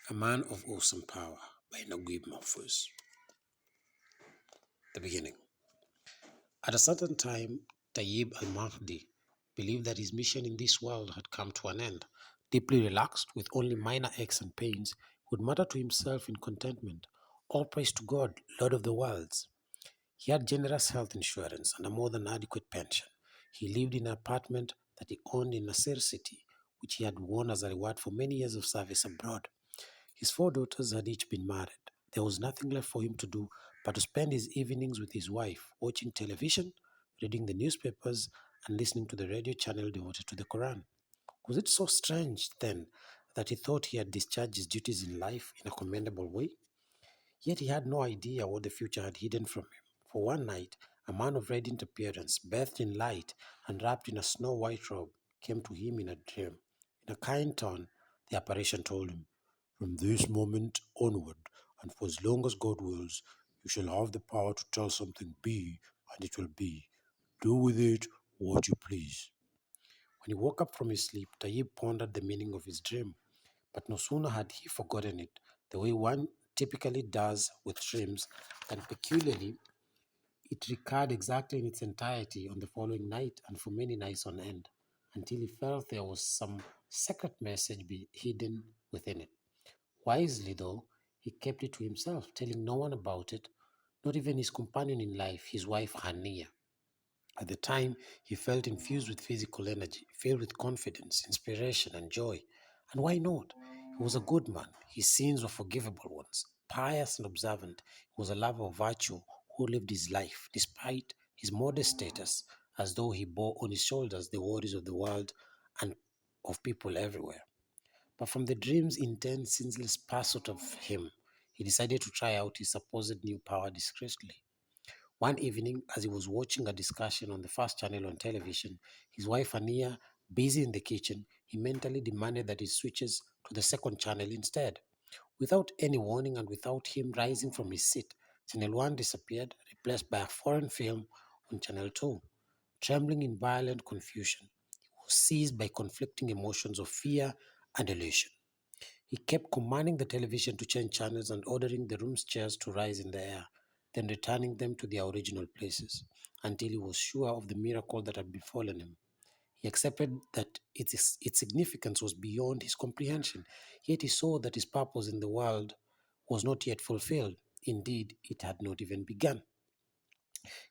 A Man of Awesome Power by Naguib Mahfouz. The beginning. At a certain time, Tayyib al-Mahdi believed that his mission in this world had come to an end. Deeply relaxed, with only minor aches and pains, he would mutter to himself in contentment, "All praise to God, Lord of the worlds." He had generous health insurance and a more than adequate pension. He lived in an apartment that he owned in Nasir city, which he had won as a reward for many years of service abroad. His four daughters had each been married. There was nothing left for him to do but to spend his evenings with his wife, watching television, reading the newspapers, and listening to the radio channel devoted to the Quran. Was it so strange, then, that he thought he had discharged his duties in life in a commendable way? Yet he had no idea what the future had hidden from him. For one night, a man of radiant appearance, bathed in light and wrapped in a snow-white robe, came to him in a dream. In a kind tone, the apparition told him, "From this moment onward, and for as long as God wills, you shall have the power to tell something be, and it will be. Do with it what you please." When he woke up from his sleep, Tayyib pondered the meaning of his dream. But no sooner had he forgotten it, the way one typically does with dreams, than peculiarly it recurred exactly in its entirety on the following night and for many nights on end, until he felt there was some secret message hidden within it. Wisely, though, he kept it to himself, telling no one about it, not even his companion in life, his wife Hania. At the time, he felt infused with physical energy, filled with confidence, inspiration, and joy. And why not? He was a good man. His sins were forgivable ones. Pious and observant, he was a lover of virtue who lived his life, despite his modest status, as though he bore on his shoulders the worries of the world and of people everywhere. But from the dream's intense, senseless pursuit of him, he decided to try out his supposed new power discreetly. One evening, as he was watching a discussion on the first channel on television, his wife Ania, busy in the kitchen, he mentally demanded that he switches to the second channel instead. Without any warning and without him rising from his seat, Channel 1 disappeared, replaced by a foreign film on Channel 2. Trembling in violent confusion, he was seized by conflicting emotions of fear and elation. He kept commanding the television to change channels and ordering the room's chairs to rise in the air, then returning them to their original places, until he was sure of the miracle that had befallen him. He accepted that its significance was beyond his comprehension, yet he saw that his purpose in the world was not yet fulfilled. Indeed, it had not even begun.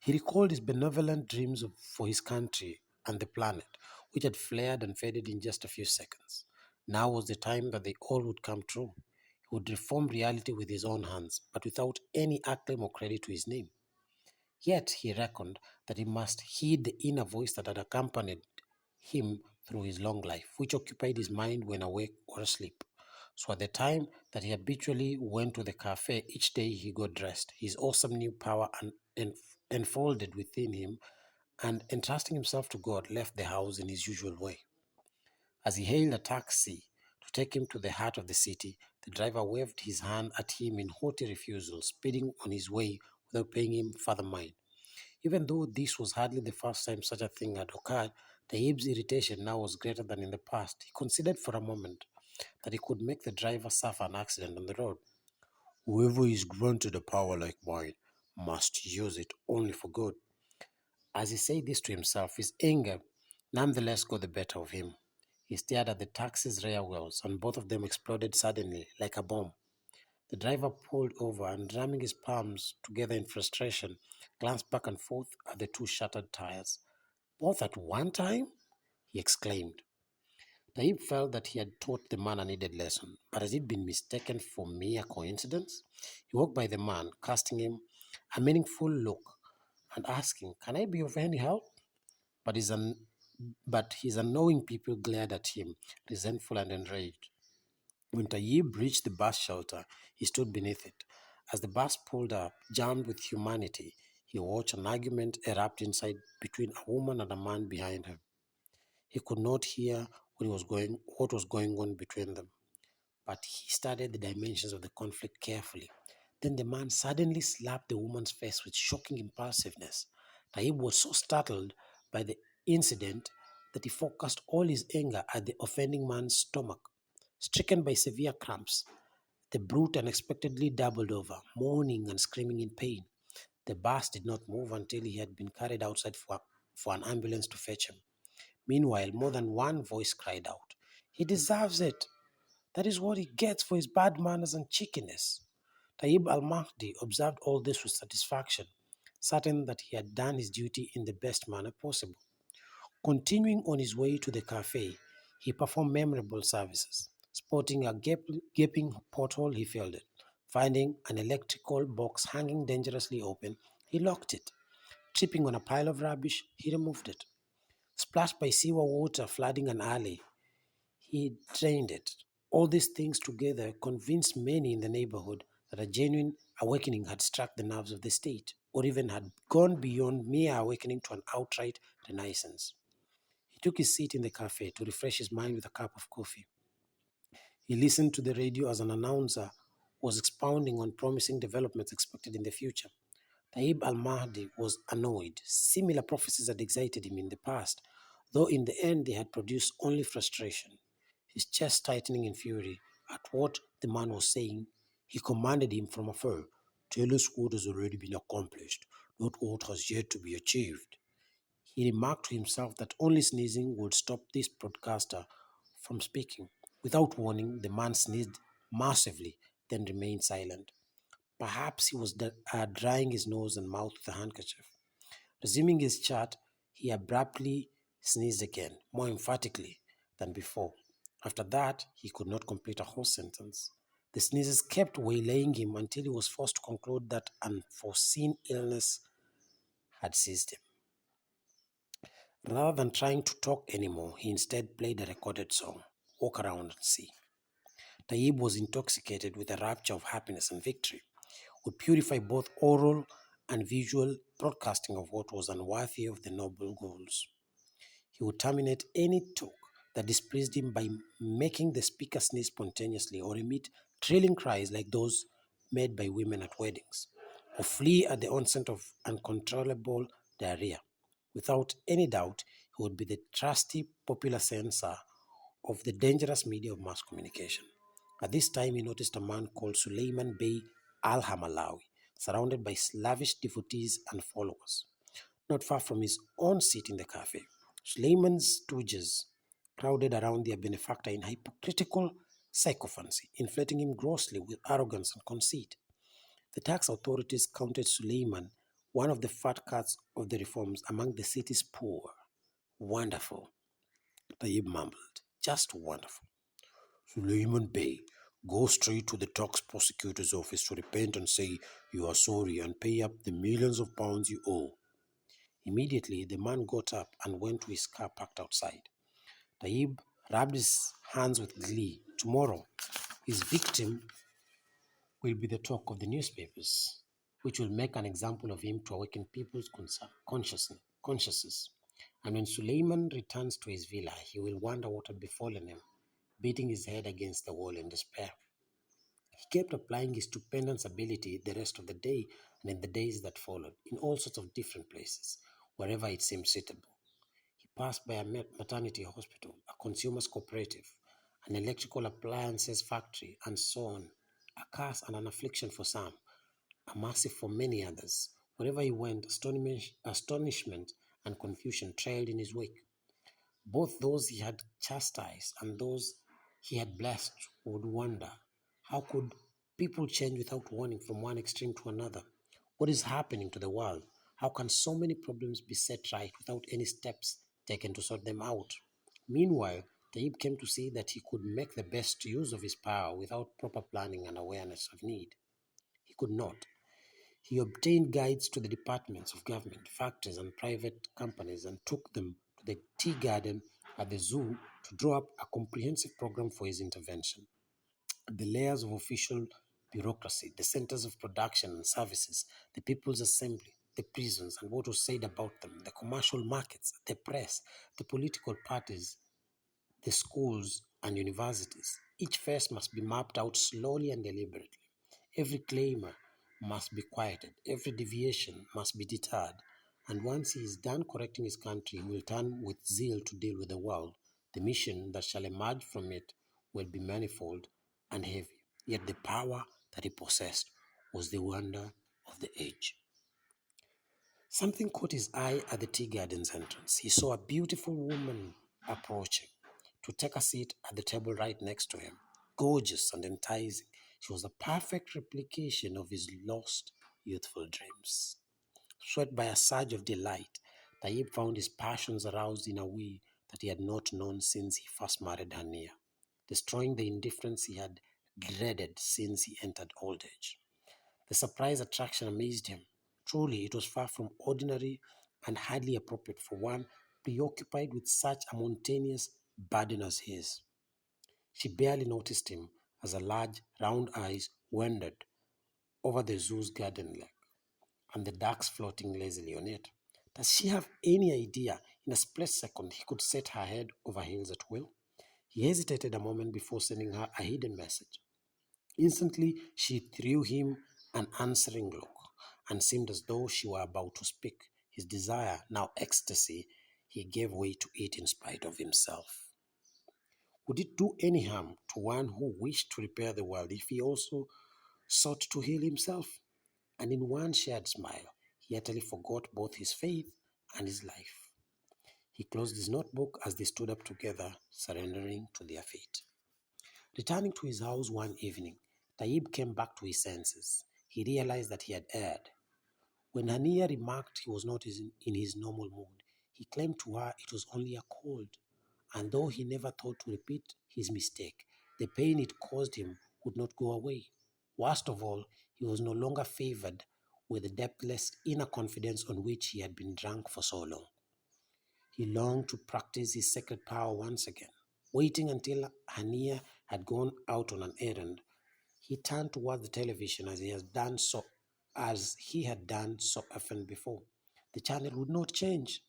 He recalled his benevolent dreams for his country and the planet, which had flared and faded in just a few seconds. Now was the time that they all would come true. He would reform reality with his own hands, but without any acclaim or credit to his name. Yet he reckoned that he must heed the inner voice that had accompanied him through his long life, which occupied his mind when awake or asleep. So at the time that he habitually went to the cafe each day, he got dressed, his awesome new power enfolded within him, and entrusting himself to God, left the house in his usual way. As he hailed a taxi to take him to the heart of the city, the driver waved his hand at him in haughty refusal, speeding on his way without paying him further mind. Even though this was hardly the first time such a thing had occurred, Tayyib's irritation now was greater than in the past. He considered for a moment that he could make the driver suffer an accident on the road. Whoever is granted a power like mine must use it only for good. As he said this to himself, his anger nonetheless got the better of him. He stared at the taxi's rear wheels, and both of them exploded suddenly like a bomb. The driver pulled over and, ramming his palms together in frustration, glanced back and forth at the two shattered tires. "Both at one time?" he exclaimed. Taib felt that he had taught the man a needed lesson, but had it been mistaken for mere coincidence? He walked by the man, casting him a meaningful look and asking, "Can I be of any help?" But his unknowing people glared at him, resentful and enraged. When Tayyib reached the bus shelter, he stood beneath it. As the bus pulled up, jammed with humanity, he watched an argument erupt inside between a woman and a man behind her. He could not hear what was going on between them, but he studied the dimensions of the conflict carefully. Then the man suddenly slapped the woman's face with shocking impulsiveness. Taib was so startled by the incident that he focused all his anger at the offending man's stomach. Stricken by severe cramps, The brute unexpectedly doubled over, moaning and screaming in pain. The boss did not move until he had been carried outside for an ambulance to fetch him. Meanwhile, more than one voice cried out, "He deserves it! That is what he gets for his bad manners and cheekiness." Taib al Mahdi observed all this with satisfaction, certain that he had done his duty in the best manner possible. Continuing on his way to the cafe, he performed memorable services. Spotting a gaping porthole, he filled it. Finding an electrical box hanging dangerously open, he locked it. Tripping on a pile of rubbish, he removed it. Splashed by sewer water flooding an alley, he drained it. All these things together convinced many in the neighborhood that a genuine awakening had struck the nerves of the state, or even had gone beyond mere awakening to an outright renaissance. He took his seat in the cafe to refresh his mind with a cup of coffee. He listened to the radio as an announcer was expounding on promising developments expected in the future. Taib al Mahdi was annoyed. Similar prophecies had excited him in the past, though in the end they had produced only frustration. His chest tightening in fury at what the man was saying, he commanded him from afar, "Tell us what has already been accomplished, not what has yet to be achieved." He remarked to himself that only sneezing would stop this broadcaster from speaking. Without warning, the man sneezed massively, then remained silent. Perhaps he was drying his nose and mouth with a handkerchief. Resuming his chat, he abruptly sneezed again, more emphatically than before. After that, he could not complete a whole sentence. The sneezes kept waylaying him until he was forced to conclude that unforeseen illness had seized him. Rather than trying to talk anymore, he instead played a recorded song, "Walk Around and See." Taib was intoxicated with a rapture of happiness and victory, would purify both oral and visual broadcasting of what was unworthy of the noble goals. He would terminate any talk that displeased him by making the speaker sneeze spontaneously or emit thrilling cries like those made by women at weddings, or flee at the onset of uncontrollable diarrhea. Without any doubt, he would be the trusty popular censor of the dangerous media of mass communication. At this time, he noticed a man called Suleiman Bey al Hamalawi, surrounded by slavish devotees and followers. Not far from his own seat in the cafe, Suleiman's stooges crowded around their benefactor in hypocritical sycophancy, inflating him grossly with arrogance and conceit. The tax authorities counted Suleiman one of the fat cats of the reforms among the city's poor. Wonderful, Tayyib mumbled. Just wonderful. Suleiman Bey, go straight to the tax prosecutor's office to repent and say you are sorry and pay up the millions of pounds you owe. Immediately, the man got up and went to his car parked outside. Taib rubbed his hands with glee. Tomorrow, his victim will be the talk of the newspapers, which will make an example of him to awaken people's consciousness. And when Suleiman returns to his villa, he will wonder what had befallen him, beating his head against the wall in despair. He kept applying his stupendous ability the rest of the day and in the days that followed, in all sorts of different places, wherever it seemed suitable. He passed by a maternity hospital, a consumers cooperative, an electrical appliances factory, and so on. A curse and an affliction for some, a mercy for many others. Wherever he went, astonishment and confusion trailed in his wake. Both those he had chastised and those he had blessed would wonder, how could people change without warning from one extreme to another? What is happening to the world? How can so many problems be set right without any steps taken to sort them out? Meanwhile, Taib came to see that he could make the best use of his power without proper planning and awareness of need. He could not. He obtained guides to the departments of government, factories, and private companies and took them to the tea garden at the zoo to draw up a comprehensive program for his intervention. The layers of official bureaucracy, the centers of production and services, the People's Assembly, the prisons and what was said about them, the commercial markets, the press, the political parties, the schools and universities. Each phase must be mapped out slowly and deliberately. Every claimer must be quieted, every deviation must be deterred, and once he is done correcting his country, he will turn with zeal to deal with the world. The mission that shall emerge from it will be manifold and heavy. yet the power that he possessed was the wonder of the age. Something caught his eye at the tea garden's entrance. He saw a beautiful woman approaching to take a seat at the table right next to him. Gorgeous and enticing, she was a perfect replication of his lost youthful dreams. Swept by a surge of delight, Taib found his passions aroused in a way that he had not known since he first married Hania, destroying the indifference he had dreaded since he entered old age. The surprise attraction amazed him. Truly, it was far from ordinary and hardly appropriate for one preoccupied with such a mountainous burden as his. She barely noticed him as her large, round eyes wandered over the zoo's garden leg and the ducks floating lazily on it. Does she have any idea in a split second he could set her head over heels at will? He hesitated a moment before sending her a hidden message. Instantly, she threw him an answering look and seemed as though she were about to speak. His desire, now ecstasy, he gave way to it in spite of himself. Would it do any harm to one who wished to repair the world if he also sought to heal himself? And in one shared smile, he utterly forgot both his faith and his life. He closed his notebook as they stood up together, surrendering to their fate. Returning to his house one evening, Taib came back to his senses. He realized that he had erred. When Hania remarked he was not in his normal mood, he claimed to her it was only a cold, and though he never thought to repeat his mistake, the pain it caused him would not go away. Worst of all, he was no longer favored with the depthless inner confidence on which he had been drunk for so long. He longed to practice his sacred power once again. Waiting until Hania had gone out on an errand, he turned toward the television as he had done so often before. The channel would not change.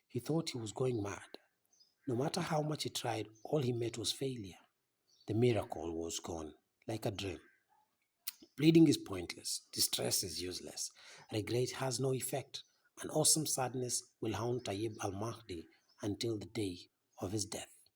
He thought he was going mad. No matter how much he tried, all he met was failure. The miracle was gone, like a dream. Pleading is pointless. Distress is useless. Regret has no effect. An awesome sadness will haunt Tayyib al-Mahdi until the day of his death.